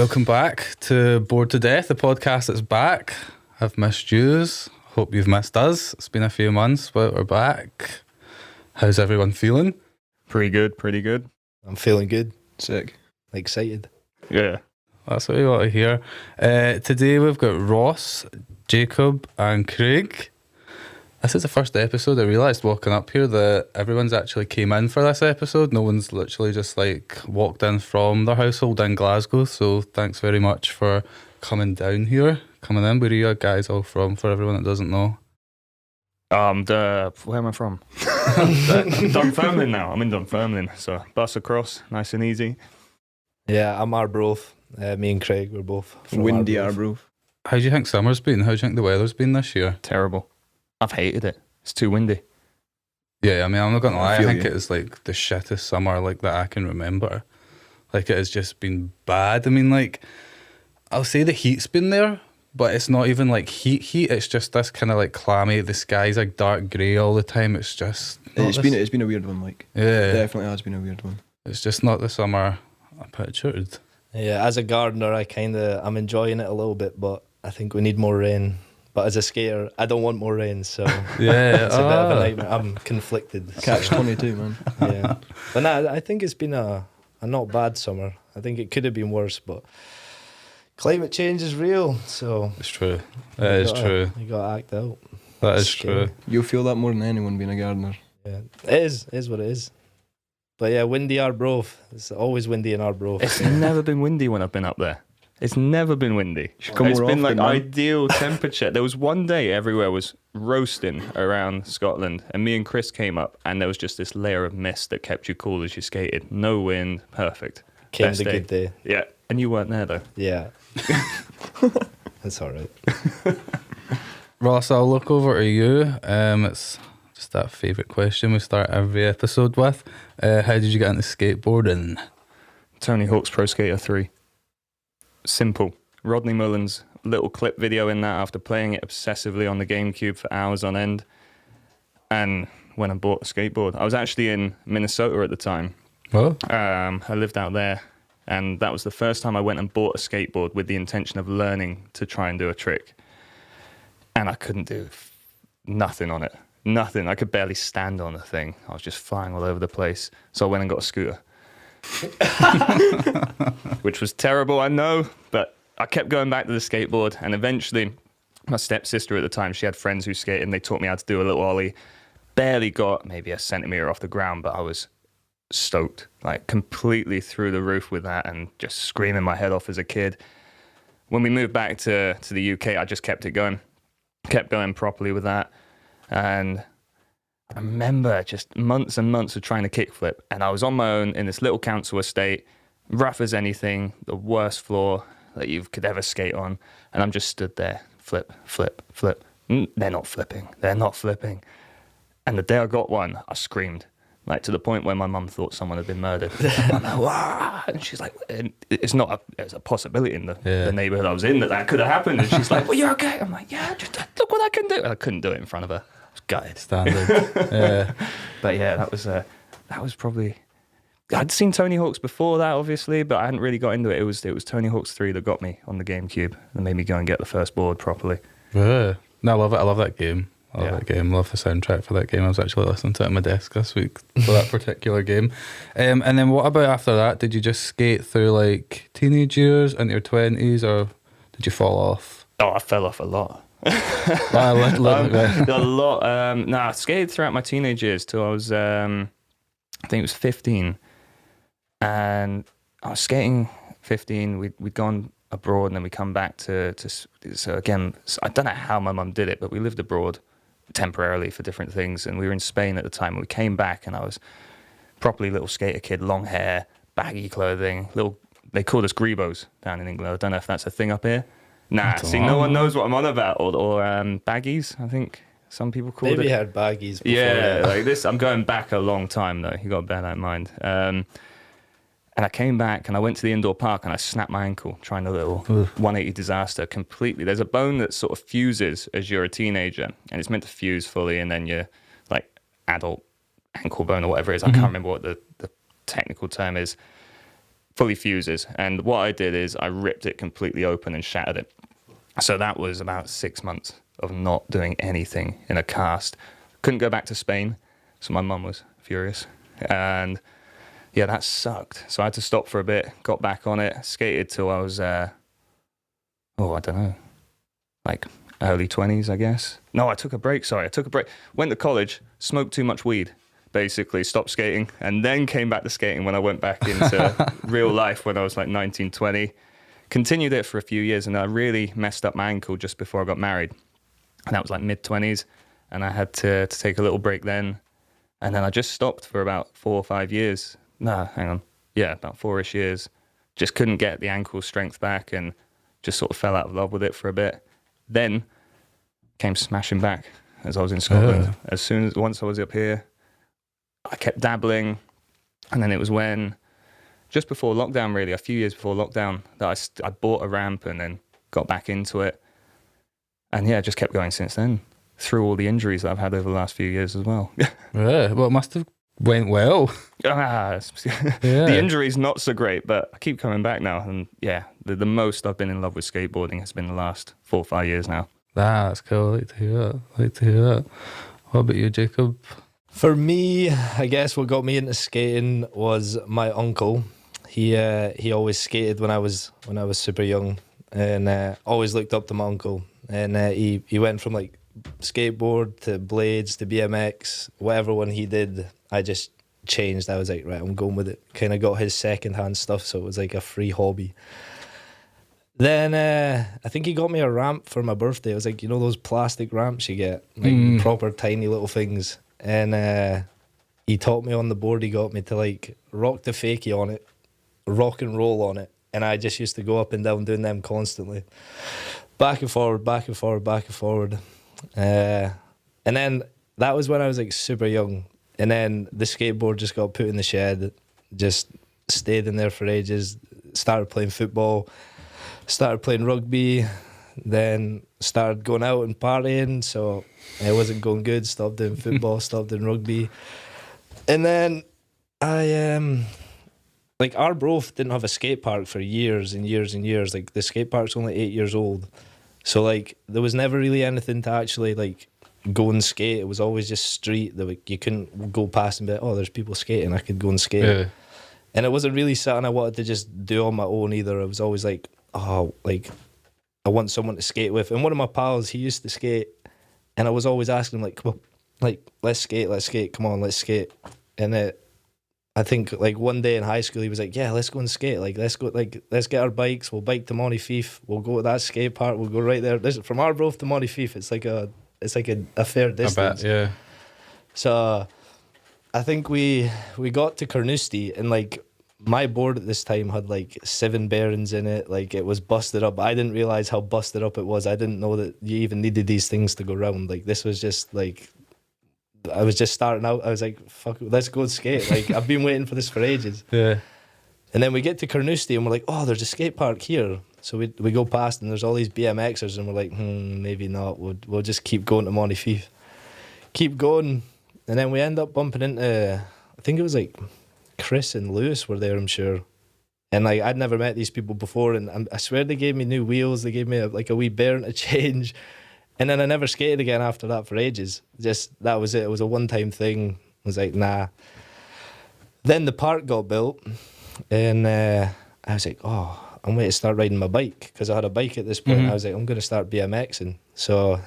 Welcome back to Bored to Death, the podcast that's back. I've missed yous. Hope you've missed us. It's been a few months, but we're back. How's everyone feeling? Pretty good. I'm feeling good. Sick. Excited. Yeah. That's what we want to hear. Today we've got Ross, Jacob and Craig. This is the first episode. I realised walking up here that everyone's actually came in for this episode. No one's literally just like walked in from their household in Glasgow. So thanks very much for coming down here, coming in. Where are you guys all from, for everyone that doesn't know? Where am I from? Dunfermline now. I'm in Dunfermline. So bus across, nice and easy. Yeah, I'm Arbroath. Me and Craig, we're both from Windy Arbroath. Arbroath. How do you think summer's been? How do you think the weather's been this year? Terrible. I've hated it. It's too windy. Yeah, I mean, I'm not going to lie. I feel think you. it is like the shittest summer like that I can remember. Like it has just been bad. I mean, like I'll say the heat's been there, but it's not even like heat. It's just this kind of like clammy. The sky's like dark grey all the time. It's just It's been a weird one, like. yeah. Definitely has been a weird one. It's just not the summer I pictured. Yeah, as a gardener, I'm enjoying it a little bit, but I think we need more rain. But as a skater, I don't want more rain, so Yeah, it's a bit of a nightmare. I'm conflicted. Catch 22, man. Yeah, but nah, I think it's been a not bad summer. I think it could have been worse, but climate change is real, so It's true. That is true. You got to act out. That is Scary. true. You'll feel that more than anyone being a gardener. Yeah, it is what it is. But yeah, windy Arbroath. It's always windy in Arbroath. It's never been windy when I've been up there. It's never been windy. come It's more been like often, man. ideal temperature. There was one day everywhere was roasting around Scotland, and me and Chris came up, and there was just this layer of mist that kept you cool as you skated. No wind, perfect. Came Best the day. good day. Yeah, and you weren't there though. Yeah. That's all right. Ross, I'll look over to you. It's just that favourite question we start every episode with. How did you get into skateboarding? Tony Hawk's Pro Skater 3. Simple. Rodney Mullen's little clip video in that after playing it obsessively on the GameCube for hours on end. And when I bought a skateboard, I was actually in Minnesota at the time. Well, I lived out there, and that was the first time I went and bought a skateboard with the intention of learning to try and do a trick. And I couldn't do nothing on it. Nothing. I could barely stand on the thing. I was just flying all over the place. So I went and got a scooter. Which was terrible, I know, but I kept going back to the skateboard, and eventually my stepsister at the time, she had friends who skated, and they taught me how to do a little ollie. Barely got maybe a centimetre off the ground, but I was stoked, like completely through the roof with that and just screaming my head off as a kid. When we moved back to the UK, I just kept going properly with that. And I remember just months and months of trying to kickflip, and I was on my own in this little council estate, rough as anything, the worst floor that you could ever skate on, and I'm just stood there, flip. They're not flipping. And the day I got one, I screamed, like to the point where my mum thought someone had been murdered. I'm like, "Wah!" And she's like, it's a possibility in the neighbourhood I was in that could have happened. And she's like, well, you're okay. I'm like, yeah, just look what I can do. And I couldn't do it in front of her. I was gutted. standard. Yeah. But yeah, that was probably. I'd seen Tony Hawk's before that, obviously, but I hadn't really got into it. It was Tony Hawk's 3 that got me on the GameCube and made me go and get the first board properly. Yeah. No, I love it. I love that game. I love Yeah. that game. Love the soundtrack for that game. I was actually listening to it at my desk this week for that particular game. And then what about after that? Did you just skate through like teenage years into your 20s, or did you fall off? Oh, I fell off a lot. A lot. I skated throughout my teenage years till I was, I think it was 15. And I was skating 15. We'd gone abroad, and then we come back to so again, I don't know how my mum did it, but we lived abroad temporarily for different things, and we were in Spain at the time. We came back, and I was properly little skater kid, long hair, baggy clothing, they called us grebos down in England. I don't know if that's a thing up here. Nah, see, no one knows what I'm on about, or baggies, I think some people called Maybe it. had baggies before. Yeah, like this, I'm going back a long time though, you got to bear that in mind. And I came back and I went to the indoor park and I snapped my ankle trying a little 180 disaster completely. There's a bone that sort of fuses as you're a teenager, and it's meant to fuse fully, and then you're like adult ankle bone or whatever it is. I can't remember what the technical term is. fully fuses. And what I did is I ripped it completely open and shattered it. So that was about 6 months of not doing anything in a cast. Couldn't go back to Spain, so my mum was furious. And yeah, that sucked. So I had to stop for a bit, got back on it, skated till I was, I don't know, like early 20s, I guess. No, I took a break, went to college, smoked too much weed, basically, stopped skating, and then came back to skating when I went back into real life when I was like 19, 20. Continued it for a few years, and I really messed up my ankle just before I got married. And that was like mid-20s, and I had to take a little break then. And then I just stopped for about 4 or 5 years. No, hang on. Yeah, about 4-ish years. Just couldn't get the ankle strength back and just sort of fell out of love with it for a bit. Then came smashing back as I was in Scotland. Once I was up here, I kept dabbling. And then it was when, just before lockdown really, a few years before lockdown, that I bought a ramp and then got back into it. And yeah, just kept going since then, through all the injuries that I've had over the last few years as well. Yeah, well, it must have went well. The injury's not so great, but I keep coming back now. And yeah, the most I've been in love with skateboarding has been the last 4 or 5 years now. That's cool. I like to hear that. What about you, Jacob? For me, I guess what got me into skating was my uncle. He always skated when I was super young, and always looked up to my uncle. And he went from like skateboard to blades to BMX, whatever one he did, I just changed. I was like, right, I'm going with it. Kind of got his secondhand stuff, so it was like a free hobby. Then I think he got me a ramp for my birthday. It was like, you know those plastic ramps you get, like proper tiny little things. And he taught me on the board. He got me to like rock the fakie on it, rock and roll on it, and I just used to go up and down doing them constantly, back and forward, back and forward, back and forward. And then that was when I was like super young. And then the skateboard just got put in the shed, just stayed in there for ages, started playing football, started playing rugby, then started going out and partying, so it wasn't going good, stopped doing football, stopped doing rugby. And then I, like Arbroath didn't have a skate park for years and years and years. Like the skate park's only 8 years old. So like there was never really anything to actually like go and skate. It was always just street. Like, you couldn't go past and be like, oh, there's people skating, I could go and skate. Yeah. And it wasn't really something I wanted to just do on my own either. I was always like, oh, like I want someone to skate with. And one of my pals, he used to skate, and I was always asking him like, come on, like let's skate, come on, let's skate. And I think like one day in high school he was like, yeah, let's go and skate, like let's get our bikes, we'll bike to Montefife, we'll go to that skate park, we'll go right there. From Arbroath to Montefife, it's like a fair distance. I bet, yeah. So I think we got to Carnoustie, and like my board at this time had like 7 bearings in it, like it was busted up. I didn't realise how busted up it was. I didn't know that you even needed these things to go round. Like this was just like, I was just starting out. I was like, fuck, let's go and skate. Like I've been waiting for this for ages. Yeah. And then we get to Carnoustie and we're like, oh, there's a skate park here. So we go past and there's all these BMXers and we're like, maybe not. We'll just keep going to Montefife. Keep going. And then we end up bumping into, I think it was like Chris and Lewis were there, I'm sure. And like I'd never met these people before, and I swear they gave me new wheels. They gave me like a wee bearing to change. And then I never skated again after that for ages. Just, that was it. It was a one-time thing. I was like, nah. Then the park got built, and I was like, oh, I'm going to start riding my bike, because I had a bike at this point. I was like, I'm going to start BMXing. So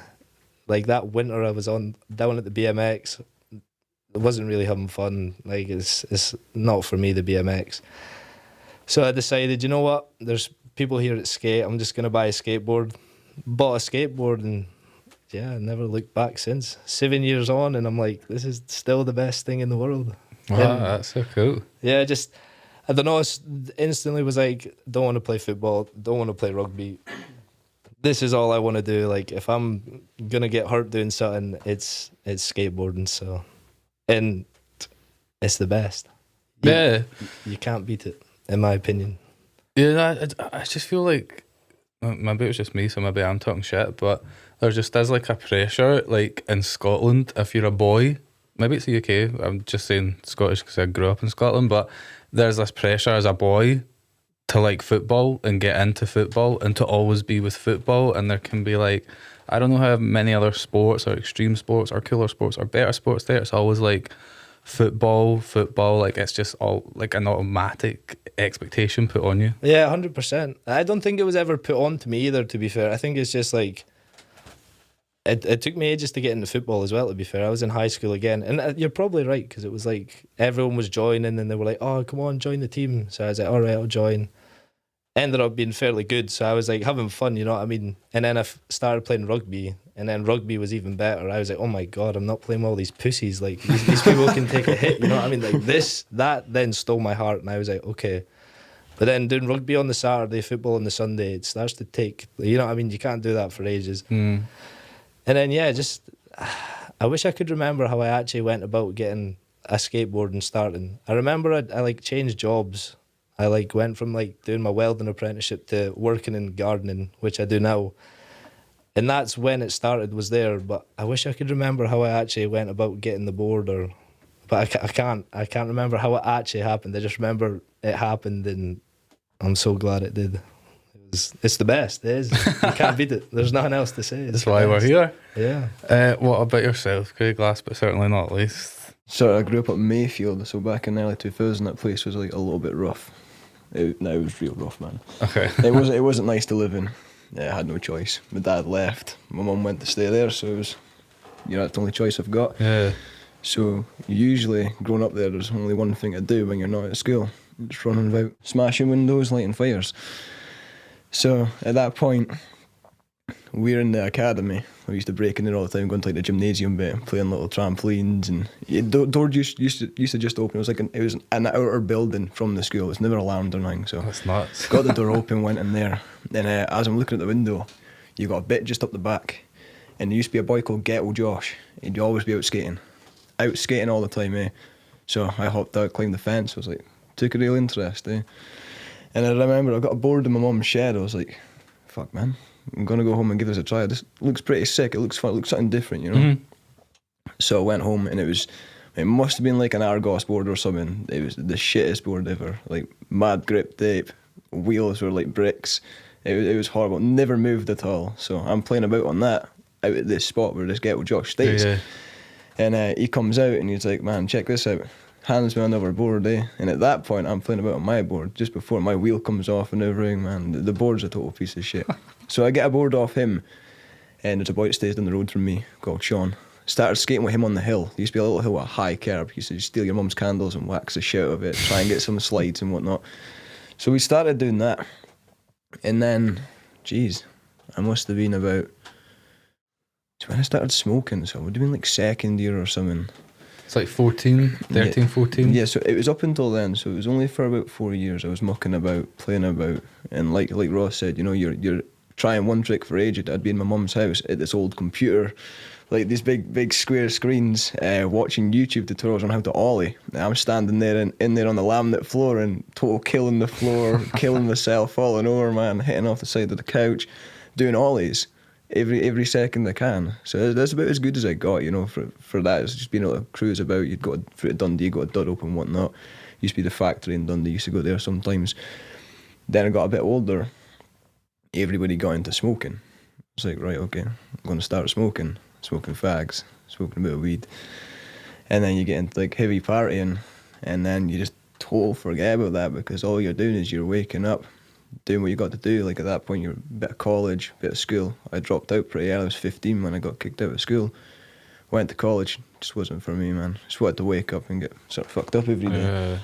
like that winter I was down at the BMX. I wasn't really having fun. Like it's not for me, the BMX. So I decided, you know what? There's people here that skate. I'm just going to buy a skateboard. Bought a skateboard, and yeah, I never looked back since. 7 years on, and I'm like, this is still the best thing in the world. Wow, that's so cool. Yeah, just, I don't know, instantly was like, don't want to play football, don't want to play rugby. This is all I want to do. Like, if I'm going to get hurt doing something, it's skateboarding, so. And it's the best. You can't beat it, in my opinion. Yeah, I just feel like, maybe it was just me, so maybe I'm talking shit, but there just is like a pressure, like in Scotland, if you're a boy, maybe it's the UK, I'm just saying Scottish because I grew up in Scotland, but there's this pressure as a boy to like football and get into football and to always be with football, and there can be like, I don't know how many other sports or extreme sports or cooler sports or better sports there. It's always like football, like it's just all like an automatic expectation put on you. Yeah, 100%. I don't think it was ever put on to me either, to be fair. I think it's just like, it took me ages to get into football as well, to be fair. I was in high school again, and you're probably right, because it was like everyone was joining and they were like, oh, come on, join the team. So I was like, all right, I'll join. Ended up being fairly good, so I was like having fun, you know what I mean? And then I started playing rugby, and then rugby was even better. I was like, oh my God, I'm not playing with all these pussies. Like, these people can take a hit, you know what I mean? Like that then stole my heart, and I was like, okay. But then doing rugby on the Saturday, football on the Sunday, it starts to take, you know what I mean? You can't do that for ages. And then, yeah, just, I wish I could remember how I actually went about getting a skateboard and starting. I remember I like changed jobs. I like went from like doing my welding apprenticeship to working in gardening, which I do now. And that's when it started, was there. But I wish I could remember how I actually went about getting the board, but I can't remember how it actually happened. I just remember it happened, and I'm so glad it did. It's the best. It is. You can't beat it. There's nothing else to say. That's why we're here. Yeah. What about yourself, Craig? Last but certainly not least. So I grew up at Mayfield, so back in the early 2000s, that place was like a little bit rough. It was real rough, man. Okay. It wasn't nice to live in. Yeah, I had no choice. My dad left. My mum went to stay there, so it was, that's the only choice I've got. Yeah. So usually, growing up there, there's only one thing to do when you're not at school. Just running about, smashing windows, lighting fires. So at that point, we're in the academy. We used to break in there all the time, going to like the gymnasium bit, playing little trampolines, and doors used to just open. It was an outer building from the school. It's never alarmed or anything. So that's nuts. Got the door open, went in there. Then as I'm looking at the window, you got a bit just up the back, and there used to be a boy called Ghetto Josh. He'd always be out skating all the time, eh? So I hopped out, climbed the fence. I was like, took a real interest, eh? And I remember I got a board in my mum's shed. I was like, fuck, man, I'm going to go home and give this a try. This looks pretty sick. It looks fun. It looks something different, you know? Mm-hmm. So I went home, and it must have been like an Argos board or something. It was the shittest board ever. Like, mad grip tape. Wheels were like bricks. It was horrible. Never moved at all. So I'm playing about on that, out at this spot where this Ghetto Josh stays. Yeah. And he comes out, and he's like, man, check this out. Hands me another board, eh? And at that point, I'm playing about on my board just before my wheel comes off and everything, man. The board's a total piece of shit. So I get a board off him, and there's a boy that stays down the road from me called Sean. Started skating with him on the hill. There used to be a little hill with a high curb. He used to steal your mum's candles and wax the shit out of it, try and get some slides and whatnot. So we started doing that. And then, I must have been about, when I started smoking, so it would have been like second year or something. It's like 13, 14? Yeah, so it was up until then, so it was only for about 4 years I was mucking about, playing about, and like Ross said, you're trying one trick for age. I'd be in my mum's house at this old computer, like these big square screens, watching YouTube tutorials on how to ollie. I'm standing there in there on the laminate floor and total killing the floor, killing myself, falling over, man, hitting off the side of the couch, doing ollies. Every second I can. So that's about as good as I got, for that. It's just being able to cruise about. You'd go through to Dundee, got a dud open and whatnot. Used to be the factory in Dundee, used to go there sometimes. Then I got a bit older. Everybody got into smoking. I was like, right, okay, I'm going to start smoking fags, smoking a bit of weed. And then you get into like heavy partying, and then you just totally forget about that, because all you're doing is you're waking up, doing what you got to do. Like at that point, you're a bit of college, a bit of school. I dropped out pretty early. I was 15 when I got kicked out of school. Went to college, just wasn't for me, man. Just wanted to wake up and get sort of fucked up every day.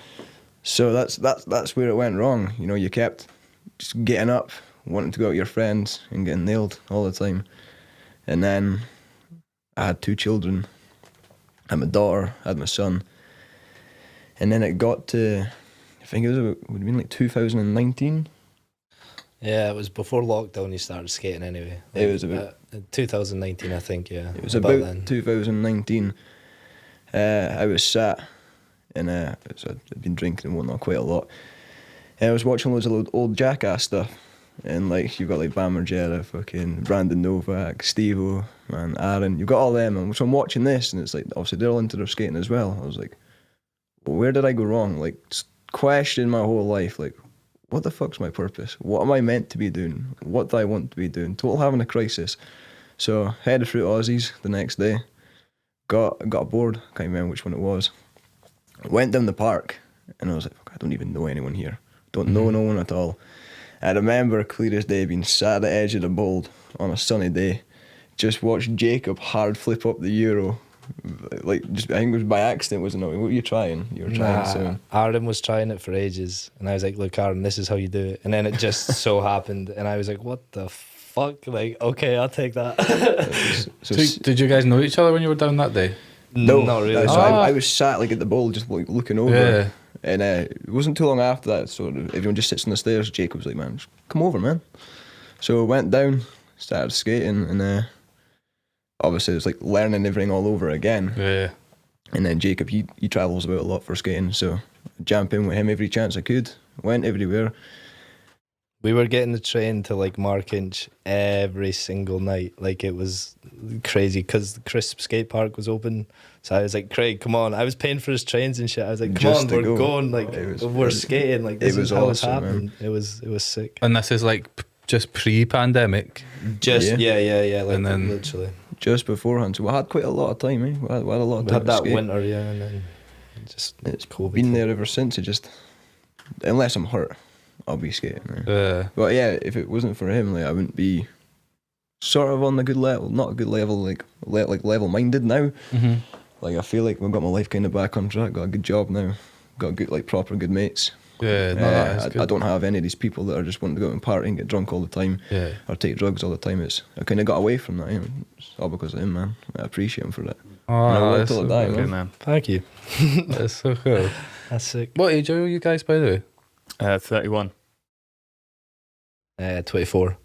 So that's where it went wrong. You kept just getting up, wanting to go out with your friends and getting nailed all the time. And then I had 2 children. I had my daughter, I had my son. And then it got to, I think it would have been like 2019. Yeah, it was before lockdown you started skating anyway. It was about 2019, I think, yeah. It was about then. 2019. I was sat, and so I'd been drinking and whatnot quite a lot. And I was watching loads of old Jackass stuff. And like, you've got like Bam Margera, fucking Brandon Novak, Steve-O, man, Aaron. You've got all them. And so I'm watching this, and it's like, obviously they're all into their skating as well. I was like, well, where did I go wrong? Like, questioning my whole life, like, what the fuck's my purpose? What am I meant to be doing? What do I want to be doing? Total having a crisis. So headed through Aussies the next day. Got a board. Can't remember which one it was. Went down the park, and I was like, I don't even know anyone here. Don't know no one at all. I remember clear as day being sat at the edge of the bowl on a sunny day, just watched Jacob hard flip up the Euro. Like, just I think it was by accident, wasn't it? What were you trying? You were trying so. Aaron was trying it for ages, and I was like, look, Aaron, this is how you do it. And then it just so happened, and I was like, what the fuck? Like, okay, I'll take that. Did you guys know each other when you were down that day? No, not really. So I was sat like at the bowl, just like looking over. Yeah. And it wasn't too long after that, so everyone just sits on the stairs. Jacob was like, man, just come over, man. So I went down, started skating, and obviously it's like learning everything all over again. Yeah. And then Jacob, he travels about a lot for skating, so I jump in with him every chance I could. Went everywhere. We were getting the train to like Markinch every single night. Like, it was crazy because the Crisp skate park was open. So I was like, Craig, come on. I was paying for his trains and shit. I was like, come Just on, to we're go. going. Like, we're skating. Like, this it was is how it's awesome, happened. It was sick. And this is like just pre-pandemic. Just Yeah. yeah. Like, And then- literally. Just beforehand, so we had quite a lot of time, eh? We had a lot of We time had to that skate. winter, yeah, and then just It's COVID. been there ever since. It just, unless I'm hurt, I'll be skating. Eh? But yeah, if it wasn't for him, like I wouldn't be sort of on the good level, not a good level, like level-minded now. Mm-hmm. Like I feel like we've got my life kind of back on track. Got a good job now. Got good, like proper good mates. Yeah, no, that's I good. don't have any of these people that are just wanting to go out and party and get drunk all the time Yeah. or take drugs all the time. I kind of got away from that. It's all because of him, man. I appreciate him for that. Oh, And I work that's till I so die, cool. Good man. man. Thank you. That's so cool. That's sick. What age are you guys, by the way? 31. 24.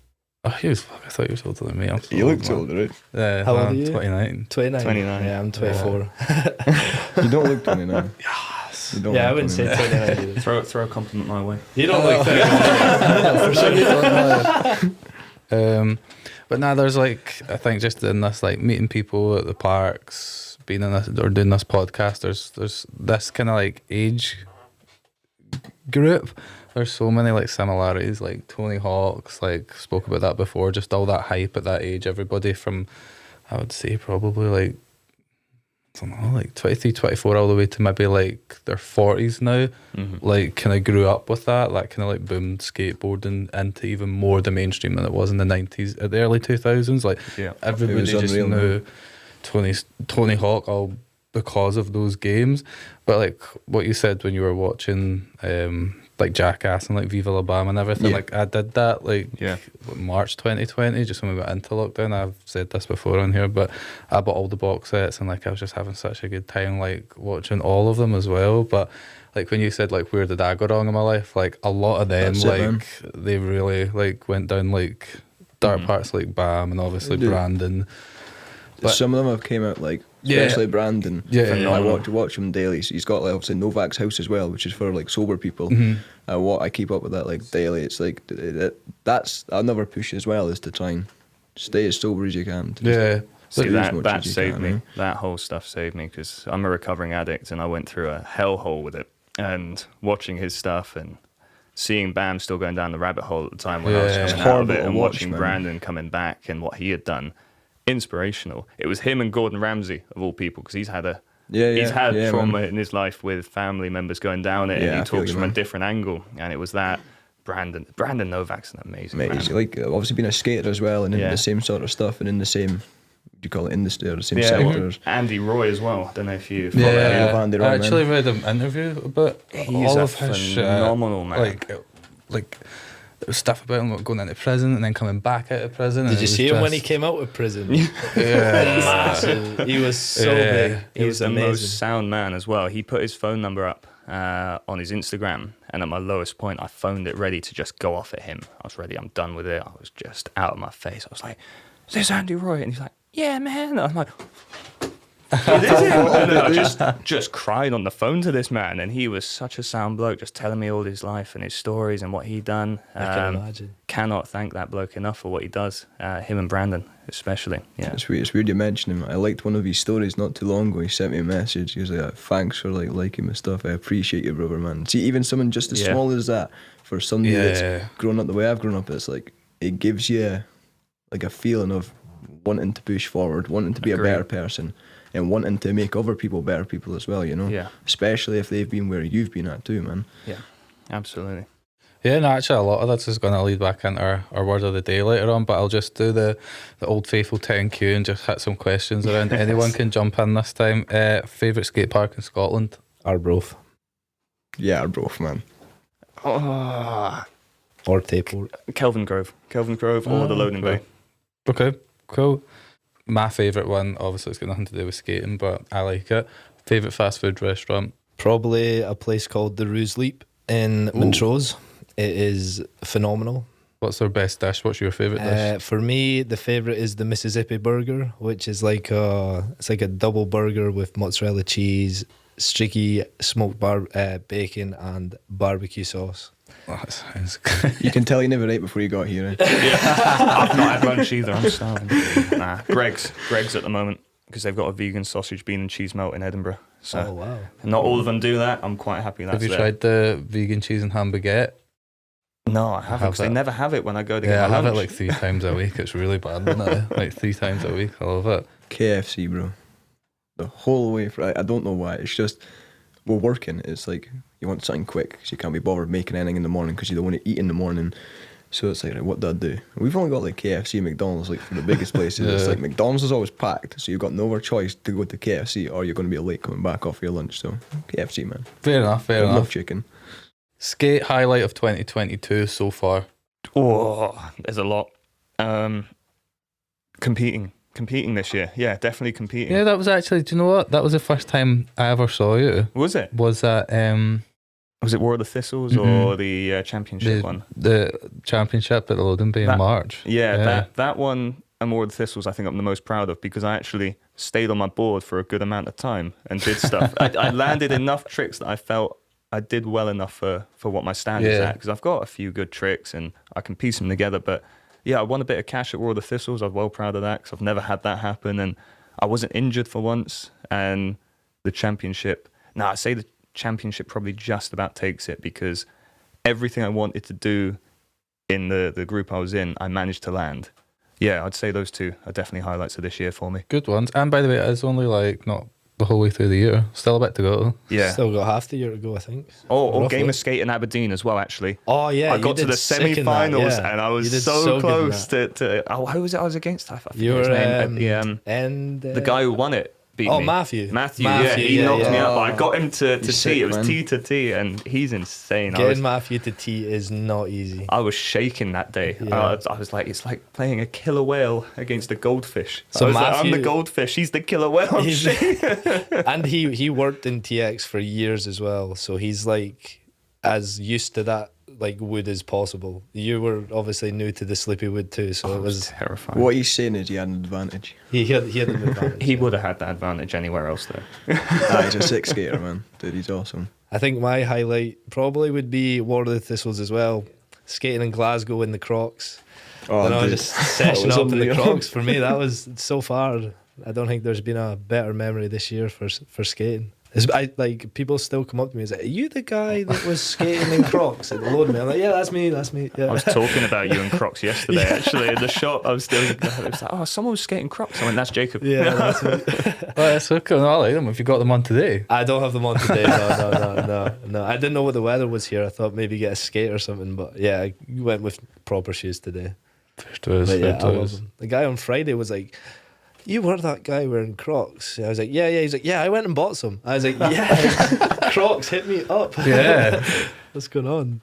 Oh, I thought you were older than me. I'm so You old, looked man. older, right? Yeah, How old I'm are you? 29. 29. 29. Yeah, I'm 24. You don't look 29. Yes. You don't Yeah, I look wouldn't say 29. 29 either. Throw a compliment my way. You don't look 31. For sure you don't know. But now there's like, I think just in this, like meeting people at the parks, being in this or doing this podcast, there's this kind of like age group. There's so many like similarities, like Tony Hawk's, like spoke about that before, just all that hype at that age. Everybody from, I would say probably like, I don't know, like 23, 24 all the way to maybe like their 40s now. Mm-hmm. Like kind of grew up with that kind of like boomed skateboarding into even more the mainstream than it was in the 90s, at the early 2000s. Like Yeah. everybody was just unreal, knew Tony Hawk all because of those games. But like what you said when you were watching like Jackass and like Viva La Bam and everything, Yeah. like I did that like Yeah. March 2020, just when we went into lockdown. I've said this before on here, but I bought all the box sets and like I was just having such a good time like watching all of them as well. But like when you said like where did I go wrong in my life, like a lot of them, That's it, man. like they really like went down like dark parts like Bam and obviously They do. Brandon. But- Some of them have came out like, Yeah. especially Brandon. Yeah, I phenomenal. watch him daily. So he's got like obviously Novak's House as well, which is for like sober people. Mhm. I keep up with that like daily. It's like that's another push as well, is to try and stay as sober as you can. To just Yeah. See, do as that, much that as you saved can, me. eh? That whole stuff saved me because I'm a recovering addict and I went through a hellhole with it. And watching his stuff and seeing Bam still going down the rabbit hole at the time when I was Yeah. coming It's out of horrible it to and watch, watching man. Brandon coming back and what he had done, inspirational. It was him and Gordon Ramsay of all people because he's had Yeah, trauma man. in his life with family members going down it, Yeah, and I he feel talks you, from a man. different angle. And it was that Brandon Novak's an amazing Mate, man. he's like obviously been a skater as well, and in Yeah. the same sort of stuff, and in the same, what do you call it, industry or the same Yeah, sectors. Andy Roy as well. I don't know if you follow him. Yeah, Van der Rohe, I actually man. read an interview about He's all a of his shit. phenomenal man. Like there was stuff about him going into prison and then coming back out of prison. Did you see him when he came out of prison? Yeah, Massive. He was so Yeah. big. He He was was the amazing. most sound man as well. He put his phone number up on his Instagram, and at my lowest point, I phoned it ready to just go off at him. I was ready. I'm done with it. I was just out of my face. I was like, "Is this Andy Roy?" And he's like, "Yeah, man." I'm like, It is him. And I just cried on the phone to this man, and he was such a sound bloke, just telling me all his life and his stories and what he'd done. I can imagine. Cannot thank that bloke enough for what he does. Him and Brandon, especially. Yeah. It's weird you mention him. I liked one of his stories not too long ago. He sent me a message. He was like, "Thanks for liking my stuff. I appreciate you, brother, man." See, even someone just as small as that, for somebody that's grown up the way I've grown up, it's like it gives you like a feeling of wanting to push forward, wanting to be a better person, and wanting to make other people better people as well, you know? Yeah. Especially if they've been where you've been at too, man. Yeah, absolutely. Yeah, no, actually, a lot of this is going to lead back into our word of the day later on, but I'll just do the old faithful 10Q and just hit some questions around. Anyone can jump in this time. Favourite skate park in Scotland? Arbroath. Yeah, Arbroath, man. Oh, Or Tayport. Kelvin Grove or the Loading Bay. Okay, cool. My favourite one, obviously it's got nothing to do with skating, but I like it. Favourite fast food restaurant? Probably a place called the Ruse Leap in Montrose. It is phenomenal. What's their best dish? What's your favourite dish? For me, the favourite is the Mississippi burger, which is like it's like a double burger with mozzarella cheese, streaky smoked bacon, and barbecue sauce. Oh, that sounds You can tell you never ate before you got here. Eh? I've not had lunch either. I'm starving. Nah, Greg's at the moment because they've got a vegan sausage, bean, and cheese melt in Edinburgh. So Oh wow! not all of them do that. I'm quite happy that's Have you there. tried the vegan cheese and ham baguette? No, I haven't. Because they never have it when I go to Yeah, get I my have it lunch. like 3 times a week. It's really bad, isn't it? Like 3 times a week. I love it. KFC, bro. The whole way. I don't know why. It's just, we're working. It's like, you want something quick because you can't be bothered making anything in the morning because you don't want to eat in the morning. So it's like, what do I do? We've only got like KFC, McDonald's, like for the biggest places. It's like McDonald's is always packed, so you've got no other choice to go to KFC or you're going to be late coming back off your lunch. So KFC, man. Fair enough, fair I love enough. chicken. Skate highlight of 2022 so far? Oh, there's a lot. Competing this year. Yeah, definitely competing. Yeah, that was actually, do you know what? That was the first time I ever saw you. Was it? Was that Was it War of the Thistles or the championship one? The championship at the Loading Bay in March. Yeah, that one and War of the Thistles I think I'm the most proud of because I actually stayed on my board for a good amount of time and did stuff. I landed enough tricks that I felt I did well enough for what my standards at because I've got a few good tricks and I can piece them together. But yeah, I won a bit of cash at War of the Thistles. I was well proud of that because I've never had that happen and I wasn't injured for once. And the championship, I'd say the championship probably just about takes it because everything I wanted to do in the group I was in, I managed to land. Yeah, I'd say those two are definitely highlights of this year for me. Good ones. And by the way, it's only like not the whole way through the year. Still a bit to go. Yeah. Still got half the year to go, I think. Or Roughly. Game of Skate in Aberdeen as well, actually. Oh yeah, I got to the semi-finals and I was so close to. Oh, who was it I was against? I forget his name. and the guy who won it. Beat me. Matthew. Yeah, he knocked me out. But I got him to He's T. sick, It was man. T to T, and he's insane. Getting Matthew to T is not easy. I was shaking that day. Yeah. I was like, it's like playing a killer whale against a goldfish. So I was like, I'm Matthew- the goldfish. He's the killer whale. I'm shaking. And he worked in TX for years as well, so he's like as used to that like wood as possible. You were obviously new to the Sleepy Wood too, so it was terrifying. What he's saying is he had an advantage. he had an advantage. He would have had that advantage anywhere else, though. He's a sick skater, man. Dude, he's awesome. I think my highlight probably would be War of the Thistles as well. Skating in Glasgow in the Crocs. Oh, Dude, dude. just session That was up in the unreal. Crocs for me. That was so far. I don't think there's been a better memory this year for skating. Like people still come up to me and say, "Are you the guy that was skating in Crocs at the Load Me?" I'm like, "Yeah, that's me. Yeah." I was talking about you in Crocs yesterday, actually, in the shop. I was like, oh, someone was skating Crocs. I went, that's Jacob. Yeah, that's me. Well, that's so cool. No, I like them. If you got them on today. I don't have them on today. No. I didn't know what the weather was here. I thought maybe get a skate or something, but yeah, I went with proper shoes today. But yeah, I love them. The guy on Friday was like, "You were that guy wearing Crocs." I was like, yeah. He's like, "Yeah, I went and bought some." I was like, "Yeah, Crocs, hit me up." Yeah. What's going on?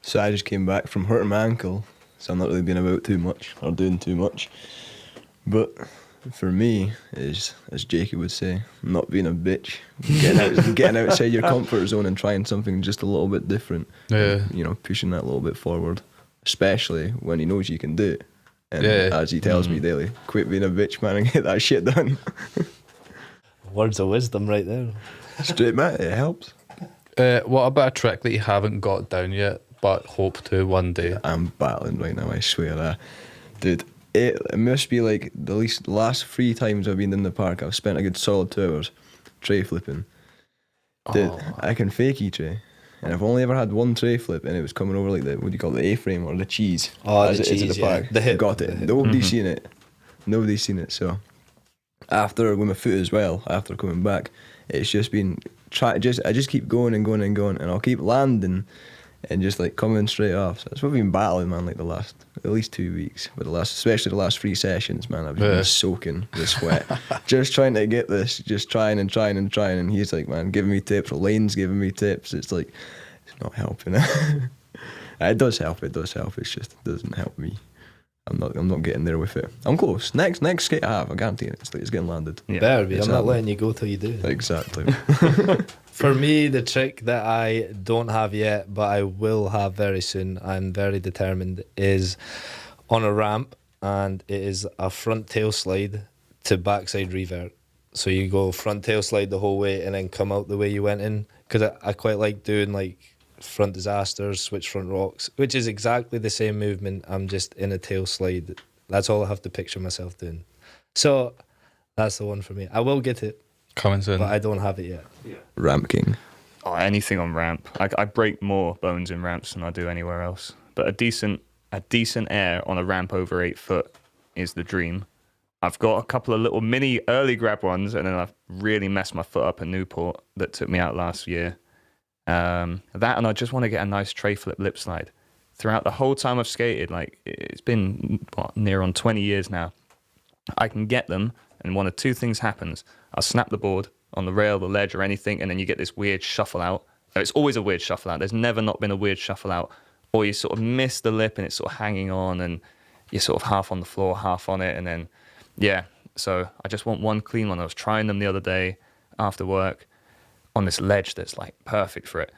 So I just came back from hurting my ankle, so I'm not really being about too much or doing too much. But for me, is as Jacob would say, not being a bitch, getting outside your comfort zone and trying something just a little bit different. Yeah. You know, pushing that a little bit forward, especially when he knows you can do it. And Yeah. as he tells me daily, quit being a bitch, man, and get that shit done. Words of wisdom right there. Straight, mate. It helps. What about a trick that you haven't got down yet, but hope to one day? I'm battling right now, I swear. Dude, it must be like the last 3 times I've been in the park, I've spent a good solid 2 hours tray flipping. Dude, I can fake tray. And I've only ever had one tray flip, and it was coming over like the, what do you call it, the A-frame or the cheese. Oh, as the it is cheese, at the park. The hip. Got it. Nobody's seen it. Nobody's seen it. So after with my foot as well, after coming back, it's just been I just keep going and going and going, and I'll keep landing and just like coming straight off. So that's what we've been battling, man, like the last at least 2 weeks. But especially the last 3 sessions, man, I've been soaking with sweat. Just trying to get this, just trying. And he's like, man, giving me tips. Lane's giving me tips. It's like, it's not helping. It does help. It's just, it doesn't help me. I'm not getting there with it. I'm close. Next skate I have, I guarantee it. It's getting landed. Yeah. Better be. Exactly. I'm not letting you go till you do. Exactly. For me, the trick that I don't have yet, but I will have very soon, I'm very determined, is on a ramp, and it is a front tail slide to backside revert. So you go front tail slide the whole way and then come out the way you went in. Because I quite like doing like front disasters, switch front rocks, which is exactly the same movement. I'm just in a tail slide. That's all I have to picture myself doing. So that's the one for me. I will get it. Coming soon. But I don't have it yet. Yeah. Ramp king. Oh, anything on ramp. I break more bones in ramps than I do anywhere else. But a decent air on a ramp over 8 foot is the dream. I've got a couple of little mini early grab ones, and then I've really messed my foot up at Newport that took me out last year. That, and I just want to get a nice tray flip lip slide. Throughout the whole time I've skated, like it's been near on 20 years now, I can get them, and one of 2 things happens. I'll snap the board on the rail, the ledge, or anything, and then you get this weird shuffle out. It's always a weird shuffle out. There's never not been a weird shuffle out. Or you sort of miss the lip and it's sort of hanging on, and you're sort of half on the floor, half on it, and then, yeah. So I just want one clean one. I was trying them the other day after work on this ledge that's like perfect for it.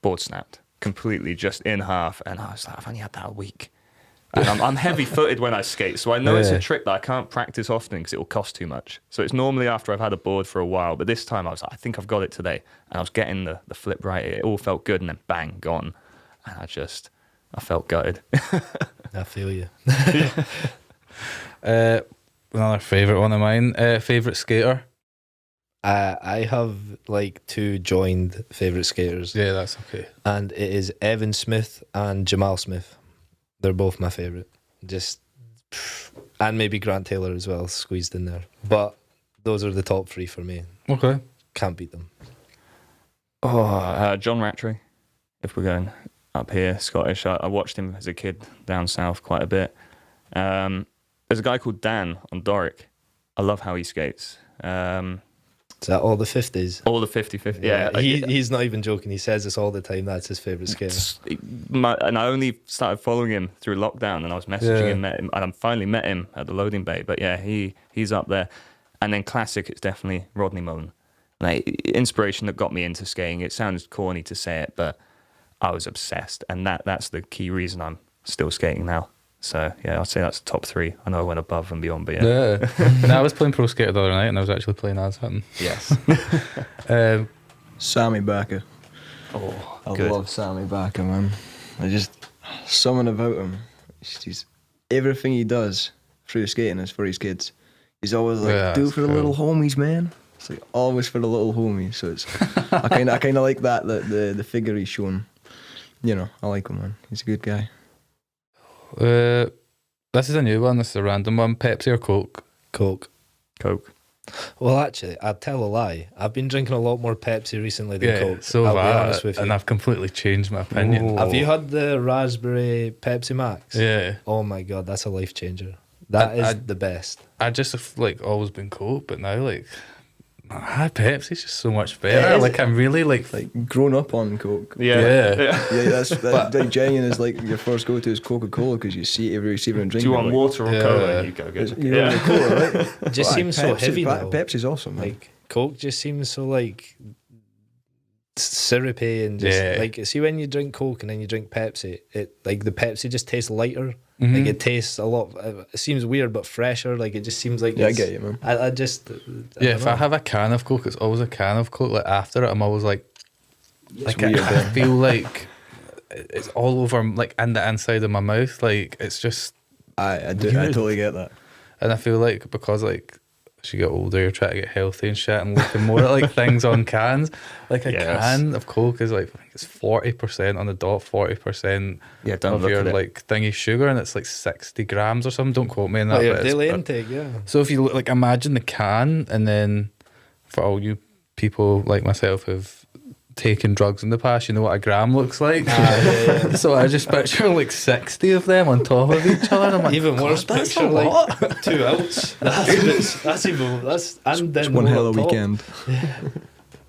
Board snapped completely, just in half, and I was like, I've only had that a week. And I'm heavy-footed when I skate, so I know it's a trick that I can't practice often because it will cost too much. So it's normally after I've had a board for a while, but this time I was like, I think I've got it today. And I was getting the flip right. It all felt good, and then bang, gone. And I felt gutted. I feel you. Another favourite one of mine. Favourite skater? I have like 2 joined favourite skaters. Yeah, that's okay. And it is Evan Smith and Jamal Smith. They're both my favourite. And maybe Grant Taylor as well, squeezed in there. But those are the top 3 for me. Okay. Can't beat them. John Rattray, if we're going up here, Scottish. I watched him as a kid down south quite a bit. There's a guy called Dan on Doric. I love how he skates. Is that all the 50s? All the 50-50, yeah. He's not even joking. He says this all the time. That's his favourite skater. And I only started following him through lockdown, and I was messaging him, met him, and I finally met him at the loading bay. But yeah, he's up there. And then classic, it's definitely Rodney Mullen. Like, inspiration that got me into skating. It sounds corny to say it, but I was obsessed. And that's the key reason I'm still skating now. So yeah, I'd say that's the top 3. I know I went above and beyond, but yeah. No, I was playing Pro Skater the other night, and I was actually playing as him. Yes. Sammy Backer. Oh, I good. love Sammy Backer, man. I just, something about him. He's everything he does through skating is for his kids. He's always like, do it for the little homies, man. It's like always for the little homies. So it's, I kind of like that the figure he's shown. You know, I like him, man. He's a good guy. This is a new one. This is a random one. Pepsi or Coke? Coke. Well, actually, I'd tell a lie. I've been drinking a lot more Pepsi recently than Coke. So I'll have be I, honest with you. and I've completely changed my opinion. Have you had the raspberry Pepsi Max? Yeah. Oh my god, that's a life changer. That is the best. I just have like always been Coke, but now like Pepsi's just so much better. Like I'm really like grown up on Coke. Yeah. That's like genuine is like your first go to is Coca-Cola because you see every receiver and drink. Do you want like, water or cola? You go get it. You want cola, right? It just seems so heavy though. Pepsi's awesome, man. Like Coke just seems so like syrupy and just Yeah. like, see when you drink Coke and then you drink Pepsi, it like the Pepsi just tastes lighter. Mhm. Like it tastes a lot. It seems weird, but fresher. Like it just seems like Yeah, I it's- get you, man. I just Yeah, don't if know. I have a can of Coke, it's always a can of Coke. Like after it, I'm always like weird, I feel like it's all over, like in the inside of my mouth. Like it's just, I do. I Weird. totally get that. and I feel like because like as you get older, you're trying to get healthy and shit, and looking more at like things on cans. Like a Yes. can of Coke is like, I think it's 40% on the dot, 40% Yeah, don't of look your at it. like thingy sugar, and it's like 60 grams or something. Don't quote me on that. Like your but it's- daily intake, yeah. So if you look, like imagine the can, and then for all you people like myself who've taken drugs in the past, you know what a gram looks like. So I just picture like 60 of them on top of each other. And I'm like, Even worse "God, that's picture, a like lot." 2 ounce. That's even that's and It's then one more hell on of a top. weekend.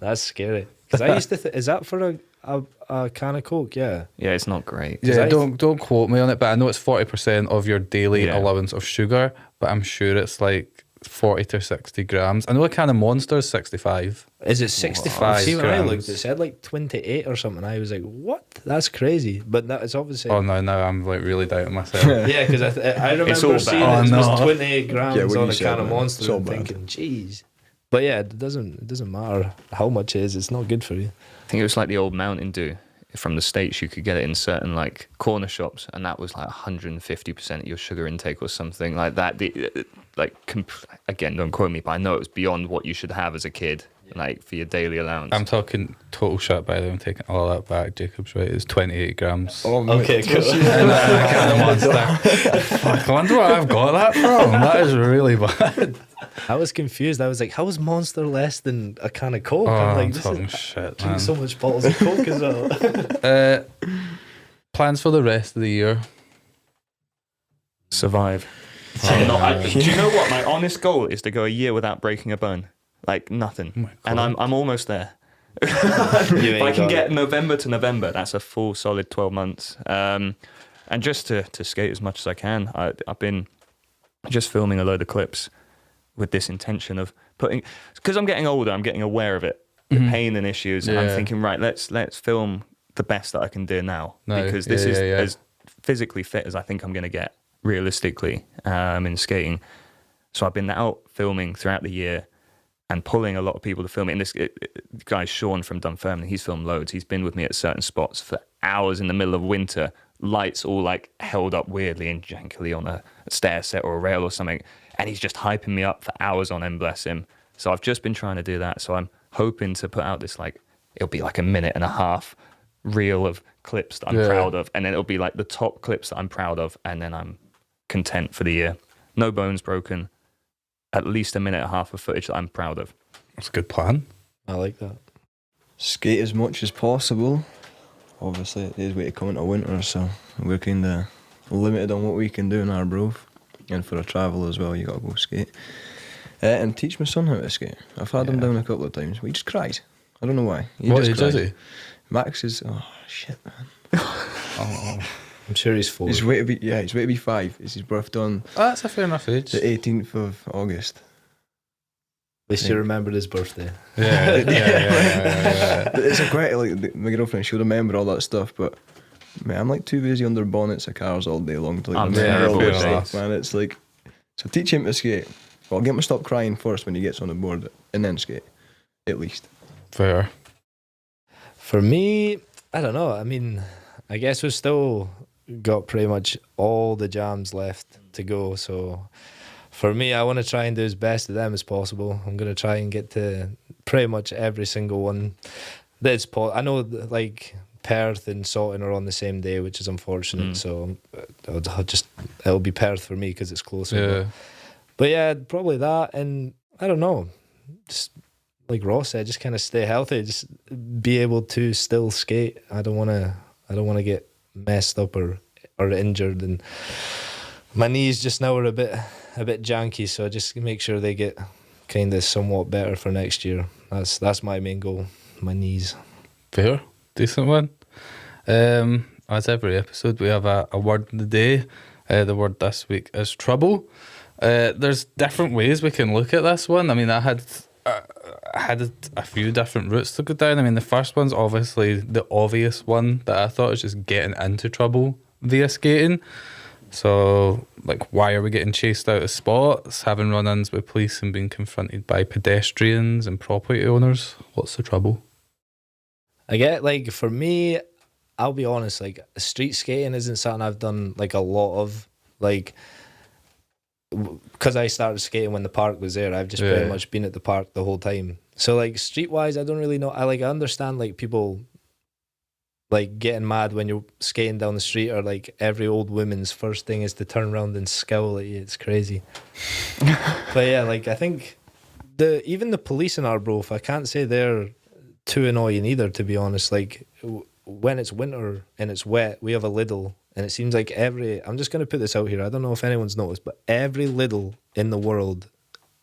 That's scary. Because I used to is that for a can of Coke? Yeah. Yeah, it's not great. Yeah, I- don't quote me on it, but I know it's 40% of your daily Yeah. allowance of sugar, but I'm sure it's like 40 to 60 grams. I know a can of Monster is 65. Is it 65? Wow. See, when I Grams. looked, it said like 28 or something. I was like, what? That's crazy. But that is obviously. Oh no, now I'm like really doubting myself. Yeah, because I remember It's all seeing bad. it Oh, was no. 28 grams Yeah, when on you a said can that, of it's Monster. all I'm bad. thinking, jeez. But yeah, it doesn't matter how much it is. It's not good for you. I think it was like the old Mountain Dew from the States. You could get it in certain like corner shops, and that was like 150% of your sugar intake or something like that. Again, don't quote me, but I know it was beyond what you should have as a kid, like for your daily allowance. I'm talking total shit, by the way. I'm taking all that back. Jacob's right. It's 28 grams. Oh, Okay, cool. And that can of Monster. Fuck, I wonder where I've got that from. That is really bad. I was confused. I was like, how is Monster less than a can of Coke? Oh, I'm I'm like, this talking is shit, drink man. so much bottles of Coke as well. Plans for the rest of the year? Survive. Do you know what? My honest goal is to go a year without breaking a bone. Like nothing. Oh my And God. I'm almost there. You If I ain't can got get it. November to November, that's a full solid 12 months. And just to skate as much as I can. I've been just filming a load of clips with this intention of putting, because I'm getting older, I'm getting aware of it, the pain and issues. And I'm Yeah. thinking, right, let's film the best that I can do now. No, Because this yeah, is yeah, yeah. as physically fit as I think I'm going to get realistically in skating. So I've been out filming throughout the year and pulling a lot of people to film it. And this guy, Sean from Dunfermline, he's filmed loads. He's been with me at certain spots for hours in the middle of winter, lights all like held up weirdly and jankily on a stair set or a rail or something. And he's just hyping me up for hours on end, bless him. So I've just been trying to do that. So I'm hoping to put out this, like, it'll be like a minute and a half reel of clips that I'm Yeah. proud of. And then it'll be like the top clips that I'm proud of. And then I'm content for the year. No bones broken. At least a minute and a half of footage that I'm proud of. That's a good plan. I like that. Skate as much as possible. Obviously, it is way to come into winter, so we're kind of limited on what we can do in Arbroath. And for a travel as well, you got to go skate. And teach my son how to skate. I've had him down a couple of times, but he just cries. I don't know why. What just age is cries. he? Max is, oh shit, man. I'm sure he's 4. He's way to be 5. It's his birthday on Oh, that's a fair enough age. the 18th of August. At least you remembered his birthday. Yeah. It's a quite like my girlfriend. She'll remember all that stuff, but man, I'm like too busy under bonnets of cars all day long to like I'm remember terrible all with this that. stuff, man. It's like, so teach him to skate. Well, get him to stop crying first when he gets on the board, and then skate, at least. Fair. For me, I don't know. I mean, I guess we've still got pretty much all the jams left to go. So for me, I want to try and do as best of them as possible. I'm going to try and get to pretty much every single one that's I know like Perth and Salton are on the same day, which is unfortunate. So it'll be Perth for me because it's closer. Yeah. But yeah, probably that. And I don't know, just like Ross said, just kind of stay healthy, just be able to still skate. I don't want to get messed up or injured. And my knees just now are a bit janky, so just make sure they get kind of somewhat better for next year. That's my main goal. My knees. Fair. Decent one. As every episode, we have a word of the day. The word this week is trouble. There's different ways we can look at this one. I mean, I had I had a few different routes to go down. I mean, the first one's obviously the obvious one that I thought was just getting into trouble via skating. So, like, why are we getting chased out of spots, having run-ins with police and being confronted by pedestrians and property owners? What's the trouble? I get, like, for me, I'll be honest, like, street skating isn't something I've done, like, a lot of. Like, because I started skating when the park was there, I've just pretty much been at the park the whole time. So, like, street-wise, I don't really know. I understand, like, people, like, getting mad when you're skating down the street, or, like, every old woman's first thing is to turn around and scowl at you. It's crazy. But, yeah, like, I think even the police in Arbroath, I can't say they're too annoying either, to be honest. Like, when it's winter and it's wet, we have a Lidl, and it seems like I'm just going to put this out here, I don't know if anyone's noticed, but every Lidl in the world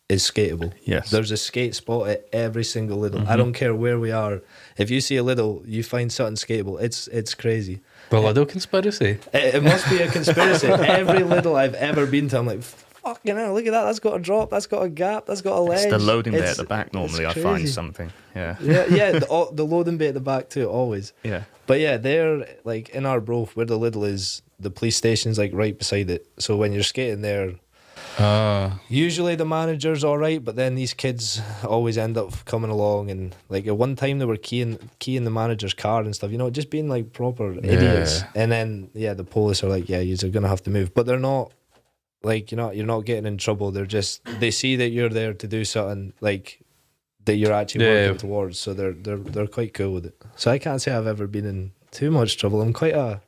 is skatable. Yes. There's a skate spot at every single Lidl. I don't care where we are. If you see a Lidl, you find something skatable. It's crazy. The Lidl conspiracy. It must be a conspiracy. Every Lidl I've ever been to, I'm like, fucking hell, look at that. That's got a drop. That's got a gap. That's got a ledge. It's the loading bay at the back normally. I find something. Yeah. Yeah. The loading bay at the back too, always. Yeah. But yeah, they're like in Arbroath, where the Lidl is, the police station's like right beside it. So when you're skating there, usually the manager's all right, but then these kids always end up coming along, and like at one time they were keying the manager's car and stuff, you know, just being like proper idiots. And then the police are like, yeah, you're gonna have to move, but they're not like, you're not getting in trouble. They see that you're there to do something like that you're actually working towards, so they're quite cool with it. So I can't say I've ever been in too much trouble. I'm quite a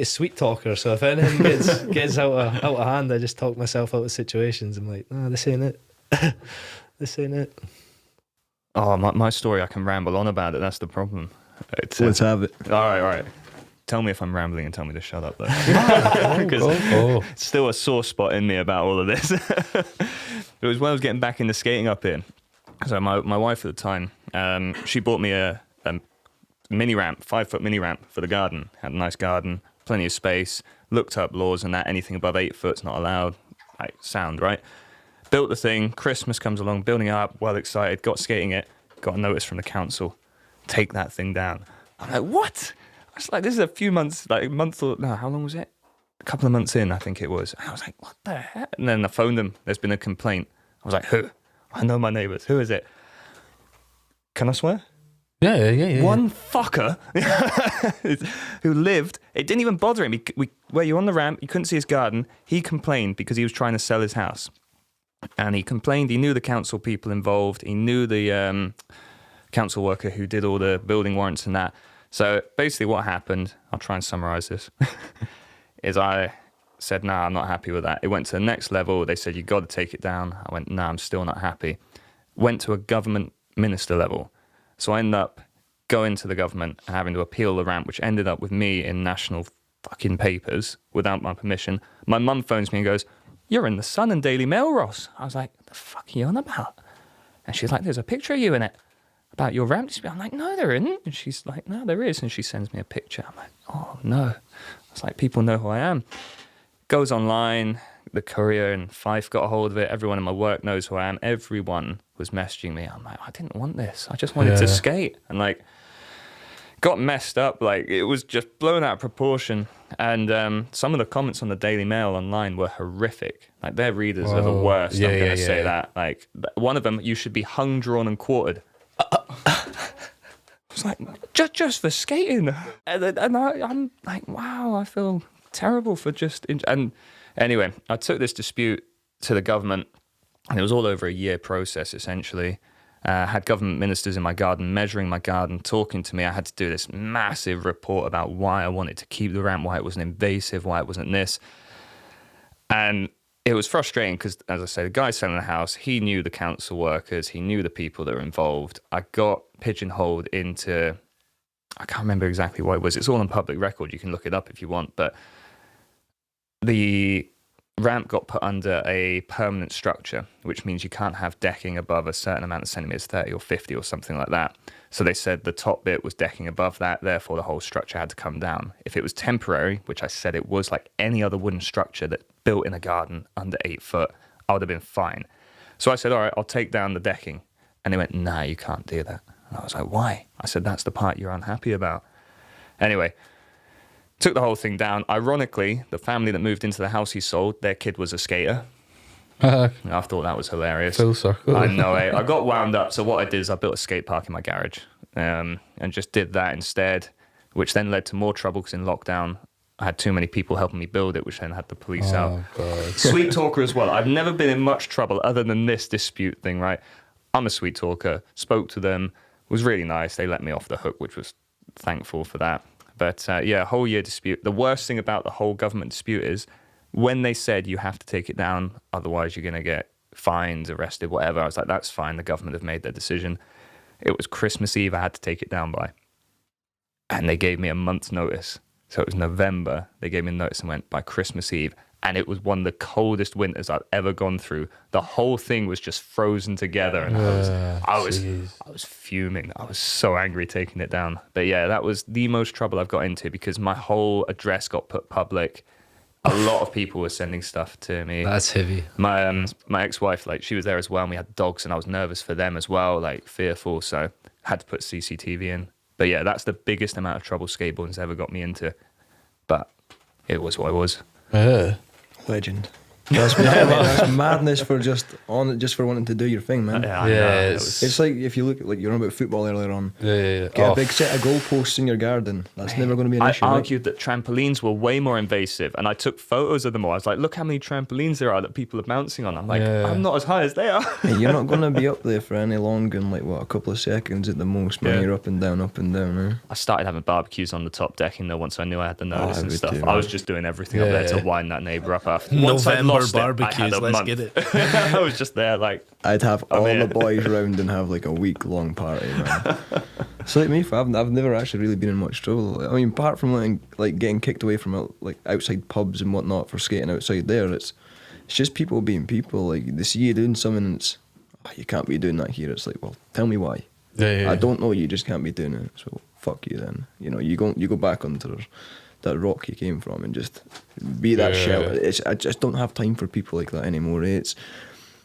sweet talker, so if anything gets out of hand, I just talk myself out of situations. I'm like, no, this ain't it. This ain't it. Oh, my story, I can ramble on about it. That's the problem. Let's have it. All right. Tell me if I'm rambling and tell me to shut up, though. Because it's still a sore spot in me about all of this. It was when I was getting back into skating up here. So my wife at the time, she bought me a mini ramp, 5-foot mini ramp for the garden. Had a nice garden, plenty of space. Looked up laws and that anything above 8 foot's not allowed. Like, sound, right? Built the thing. Christmas comes along, building it up, well excited. Got skating it. Got a notice from the council. Take that thing down. I'm like, what? I was like, this is a few months, like a month or no, how long was it? A couple of months in, I think it was. And I was like, what the heck? And then I phoned them. There's been a complaint. I was like, who? I know my neighbours. Who is it? Can I swear? Yeah. One fucker who lived, it didn't even bother him. Where you're on the ramp, you couldn't see his garden. He complained because he was trying to sell his house. And he complained, he knew the council people involved. He knew the council worker who did all the building warrants and that. So basically what happened, I'll try and summarise this, is I said, nah, I'm not happy with that. It went to the next level. They said, you got to take it down. I went, nah, I'm still not happy. Went to a government minister level. So I ended up going to the government and having to appeal the ramp, which ended up with me in national fucking papers without my permission. My mum phones me and goes, you're in the Sun and Daily Mail, Ross. I was like, the fuck are you on about? And she's like, there's a picture of you in it about your ramp dispute. I'm like, no, there isn't. And she's like, no, there is. And she sends me a picture. I'm like, oh, no. I was like, people know who I am. Goes online, the Courier and Fife got a hold of it. Everyone in my work knows who I am. Everyone was messaging me. I'm like, I didn't want this. I just wanted to skate. And like, got messed up. Like, it was just blown out of proportion. And some of the comments on the Daily Mail online were horrific. Like, their readers are the worst. I'm going to say that. Like, one of them, you should be hung, drawn and quartered. It's like, just for skating. And I'm like, wow, I feel terrible for just... And anyway, I took this dispute to the government, and it was all over a year process, essentially. Had government ministers in my garden, measuring my garden, talking to me. I had to do this massive report about why I wanted to keep the ramp, why it wasn't invasive, why it wasn't this. And it was frustrating because, as I say, the guy selling the house, he knew the council workers, he knew the people that were involved. I got pigeonholed into, I can't remember exactly what it was. It's all on public record. You can look it up if you want. But the ramp got put under a permanent structure, which means you can't have decking above a certain amount of centimetres, 30 or 50 or something like that. So they said the top bit was decking above that, therefore the whole structure had to come down. If it was temporary, which I said it was, like any other wooden structure that built in a garden under 8 foot, I would have been fine. So I said, all right, I'll take down the decking. And they went, nah, you can't do that. And I was like, why? I said, that's the part you're unhappy about. Anyway, took the whole thing down. Ironically, the family that moved into the house he sold, their kid was a skater. I thought that was hilarious. Full circle. I know, eh? I got wound up. So what I did is I built a skate park in my garage and just did that instead, which then led to more trouble because in lockdown, I had too many people helping me build it, which then had the police out. God. Sweet talker as well. I've never been in much trouble other than this dispute thing, right? I'm a sweet talker, spoke to them, was really nice. They let me off the hook, which was thankful for that. But yeah, whole year dispute. The worst thing about the whole government dispute is when they said you have to take it down, otherwise you're going to get fined, arrested, whatever. I was like, that's fine. The government have made their decision. It was Christmas Eve I had to take it down by. And they gave me a month's notice. So it was November. They gave me a notice and went by Christmas Eve. And it was one of the coldest winters I've ever gone through. The whole thing was just frozen together. And I was fuming. I was so angry taking it down. But yeah, that was the most trouble I've got into because my whole address got put public. A lot of people were sending stuff to me. That's heavy. My ex-wife, like, she was there as well, and we had dogs, and I was nervous for them as well, like, fearful, so I had to put CCTV in. But yeah, that's the biggest amount of trouble skateboarding's ever got me into. But it was what it was. Legend. That's, that's madness for just for wanting to do your thing, man. Yeah, I know. It's like if you look at, like, you're on about football earlier on. Yeah. Get a big set of goalposts in your garden. That's never going to be an issue. I argued that trampolines were way more invasive, and I took photos of them all. I was like, look how many trampolines there are that people are bouncing on. I'm like, I'm not as high as they are. Hey, you're not going to be up there for any longer than, like, what, a couple of seconds at the most, man. Yeah. You're up and down, eh? I started having barbecues on the top deck, once I knew I had the notice and would stuff. too, I was just doing everything up there to wind that neighbour up after. Once I'd November lost it, I had barbecues, a let's month. get it. I was just there like, I'd have all here. the boys round and have like a week-long party, man. It's like me, I've never actually really been in much trouble. I mean, apart from like getting kicked away from like outside pubs and whatnot for skating outside there, it's just people being people. Like, they see you doing something and it's, you can't be doing that here. It's like, well, tell me why. I don't know, you just can't be doing it, so fuck you then. You know, you go back under that rock you came from and just be that shelter. I just don't have time for people like that anymore. It's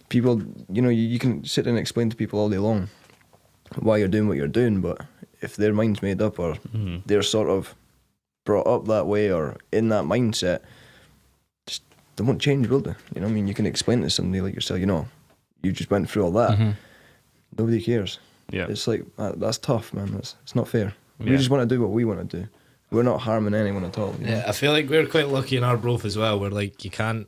people, you know, you can sit and explain to people all day long why you're doing what you're doing, but if their mind's made up or they're sort of brought up that way or in that mindset, just they won't change, will they? You know what I mean? You can explain to somebody like yourself, you know, you just went through all that. Nobody cares. yeah. It's like, that's tough, man. It's not fair. We Yeah. just want to do what we want to do. We're not harming anyone at all. You know? Yeah, I feel like we're quite lucky in Arbroath as well, where like you can't,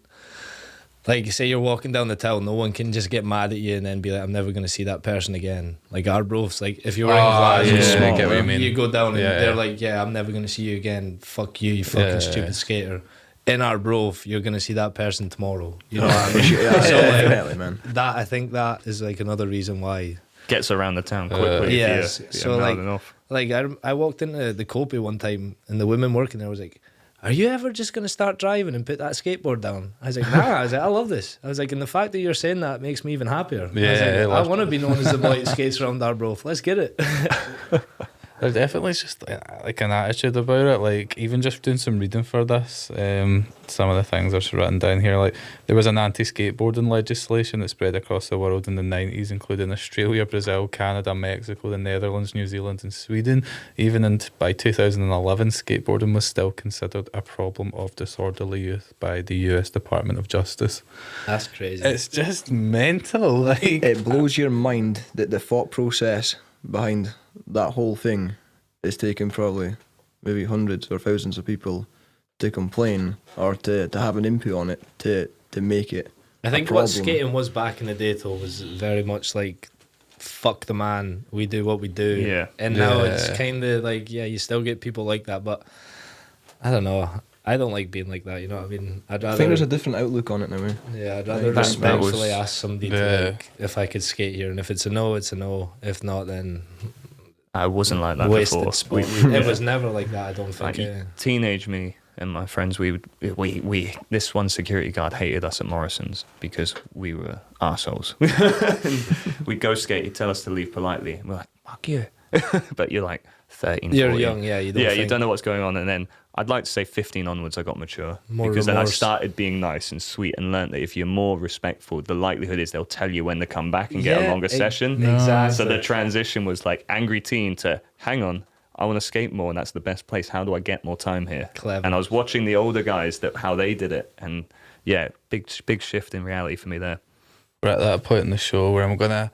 like, you say you're walking down the town, no one can just get mad at you and then be like, I'm never going to see that person again. Like Arbroath's, like, if you're in Glasgow, I get what you mean. you go down and they're like, I'm never going to see you again. Fuck you fucking stupid skater. In Arbroath, you're going to see that person tomorrow. You know what I mean? So, like, Definitely, man. I think that is like another reason why. Gets around the town quickly. Yes. if you're So mad like, enough. I walked into the Copy one time and the women working there was like, are you ever just going to start driving and put that skateboard down? I was like, nah. I was like, I love this. I was like, and the fact that you're saying that makes me even happier. Yeah, I want to be known as the boy that skates around Arbroath. Let's get it. There definitely is just like an attitude about it. Like, even just doing some reading for this, some of the things I've written down here, like there was an anti-skateboarding legislation that spread across the world in the 90s, including Australia, Brazil, Canada, Mexico, the Netherlands, New Zealand and Sweden. Even by 2011, skateboarding was still considered a problem of disorderly youth by the US Department of Justice. That's crazy. It's just mental. Like, It blows your mind that the thought process behind that whole thing is taking probably maybe hundreds or thousands of people to complain or to have an input on it to make it I think a what problem. skating was back in the day, though, was very much like, fuck the man, we do what we do. Yeah. And now it's kind of like, you still get people like that, but I don't know. I don't like being like that, you know what I mean? I'd rather, I think there's a different outlook on it now. I'd rather that respectfully was- ask somebody to, like, if I could skate here, and if it's a no, it's a no. If not, then I wasn't like that wasted before. spot. It was never like that, I don't think. Like, teenage me and my friends, we this one security guard hated us at Morrison's because we were arseholes. We'd go skate, he'd tell us to leave politely, and we're like, fuck you. But you're like 13, You're 14. young, you don't you think. don't know what's going on. And then I'd like to say 15 onwards, I got mature. More because then I remorse. started being nice and sweet and learned that if you're more respectful, the likelihood is they'll tell you when to come back and get a longer session. Exactly. So the transition was like angry teen to, hang on, I want to skate more and that's the best place. How do I get more time here? Clever. And I was watching the older guys, how they did it. And yeah, big shift in reality for me there. We're at that point in the show where I'm going to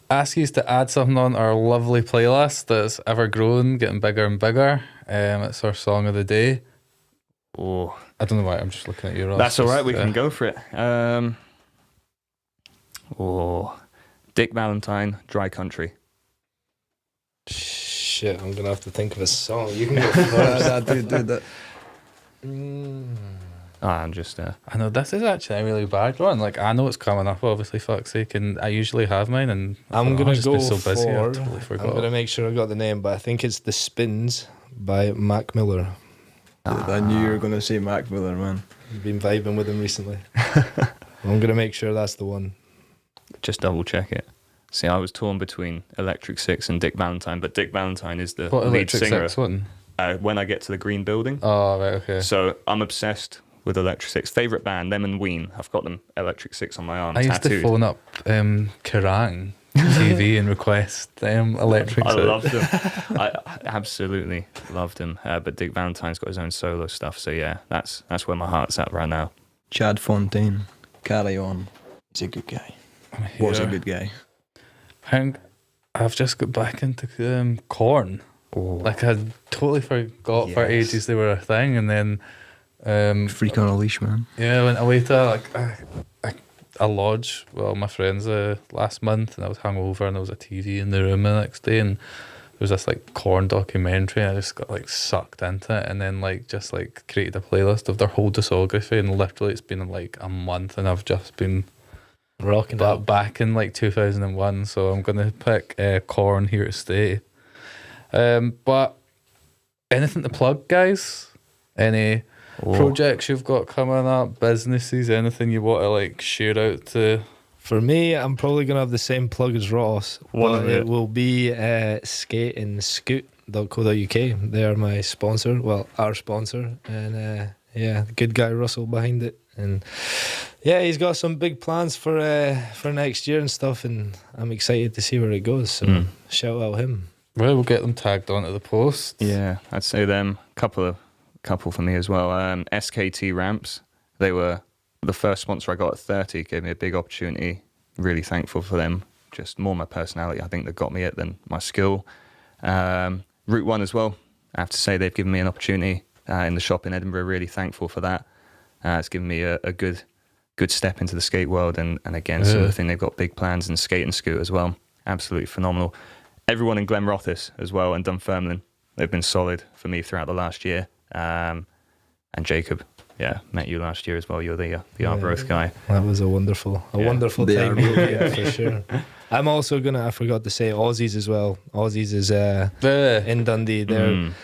ask you to add something on our lovely playlist that's ever grown, getting bigger and bigger. It's our song of the day. Oh, I don't know why, I'm just looking at you, Ross. that's all right. We Just, can go for it. Dick Valentine, Dry Country. Shit, I'm gonna have to think of a song. You can go first. Dude, that. I'm just I know this is actually a really bad one. Like, I know it's coming up, obviously, fuck's sake, and I usually have mine, and I'm I've gonna just go been so busy, I for. totally forgot. I'm gonna make sure I got the name, but I think it's "The Spins" by Mac Miller. I knew you were going to say Mac Miller, man. I've been vibing with him recently. I'm gonna make sure that's the one. just double check it. See, I was torn between Electric Six and Dick Valentine, but Dick Valentine is the What lead Electric singer. Six one? When I get to the Green Building. Oh, right, okay. So I'm obsessed with Electric Six. Favorite band, them and Ween. I've got them Electric Six on my arm. I used tattooed. to phone up Kerrang TV and request Electric I Six. loved them. I absolutely loved him. But Dick Valentine's got his own solo stuff. So yeah, that's where my heart's at right now. Chad Fontaine, Carry On. He's a good guy. Was a good guy. I've just got back into Corn. Like, I totally forgot for Yes. ages they were a thing, and then Freak on a Leash, man. yeah, I went away to a lodge with all my friends last month, and I was hungover, and there was a TV in the room the next day, and there was this like Corn documentary, and I just got like sucked into it, and then just created a playlist of their whole discography, and literally it's been like a month, and I've just been Rocking But up. back in 2001, so I'm going to pick Korn, Here to Stay. But anything to plug, guys? Any projects you've got coming up, businesses, anything you want to share out to? For me, I'm probably gonna have the same plug as Ross. One but of it it. will be skateandscoot.co.uk. They are my sponsor. Well, our sponsor, and yeah, the good guy Russell behind it, and yeah, he's got some big plans for next year and stuff, and I'm excited to see where it goes. So shout out him. Well, we'll get them tagged onto the post. Yeah, I'd say them. Couple for me as well. SKT Ramps. They were the first sponsor I got at 30. Gave me a big opportunity. Really thankful for them. Just more my personality, I think, that got me it than my skill. Route 1 as well. I have to say they've given me an opportunity in the shop in Edinburgh. Really thankful for that. It's given me a good step into the skate world, and again, sort of thing. They've got big plans in skate and scoot as well. Absolutely phenomenal. Everyone in Glenrothes as well, and Dunfermline. They've been solid for me throughout the last year. And Jacob, yeah, met you last year as well. You're the Arbroath guy. That was a wonderful They time. are Yeah, for sure. I'm also I forgot to say Aussies as well. Aussies is in Dundee. Then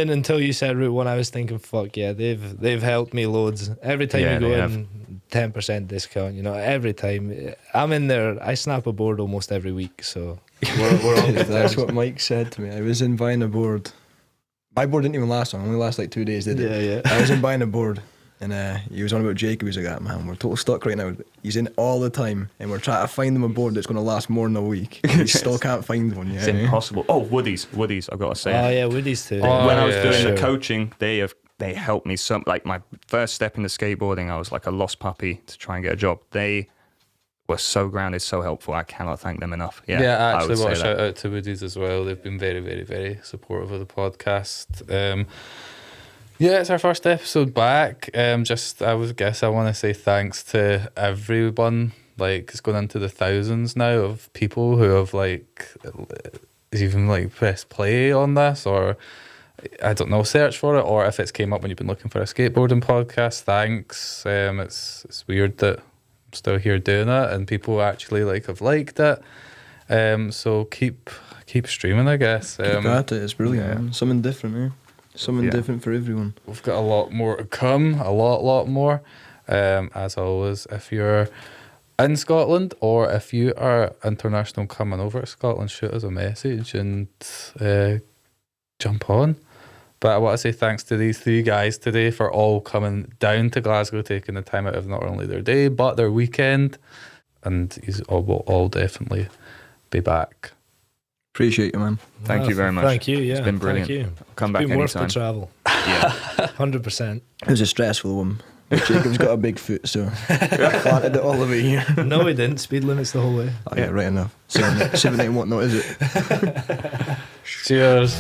until you said Route 1, I was thinking, fuck yeah, they've helped me loads. Every time Yeah, you go they in, 10% discount. Every time I'm in there, I snap a board almost every week. So we're on. That's what Mike said to me. I was in buying a board. My board didn't even last long. It only lasted 2 days, did it? Yeah. I was in buying a board, and he was on about Jacob. He was like, man, we're total stuck right now. He's in all the time, and we're trying to find him a board that's going to last more than a week. We still can't find one yet. It's impossible. Oh, Woodies, I've got to say. Oh yeah, Woody's too. Oh, When I was yeah. doing Sure. the coaching, they helped me some. Like my first step into skateboarding, I was like a lost puppy to try and get a job. They were so grounded, so helpful. I cannot thank them enough. Yeah, I actually would want to say shout that. out to Woody's as well. They've been very, very, very supportive of the podcast. Yeah, it's our first episode back. I want to say thanks to everyone. It's going into the thousands now of people who have even pressed play on this, or I don't know, search for it, or if it's came up when you've been looking for a skateboarding podcast. Thanks. It's weird that I'm still here doing it, and people actually have liked it. So keep streaming, I guess. Keep at it. It's brilliant, man. Something different, eh? Something different for everyone. We've got a lot more to come, a lot more. As always, if you're in Scotland or if you are international coming over to Scotland, shoot us a message and jump on. But I want to say thanks to these three guys today for all coming down to Glasgow, taking the time out of not only their day but their weekend. And you will all definitely be back. Appreciate you, man. Thank you very much. Thank you. Yeah, It's been brilliant. Thank you. Come back It's been worth the anytime. travel. Yeah. 100%. It was a stressful one. Jacob's got a big foot, so I planted it all the way here. No, he didn't. Speed limits the whole way. Oh, yeah, right enough. 7, 8 and whatnot, is it? Cheers.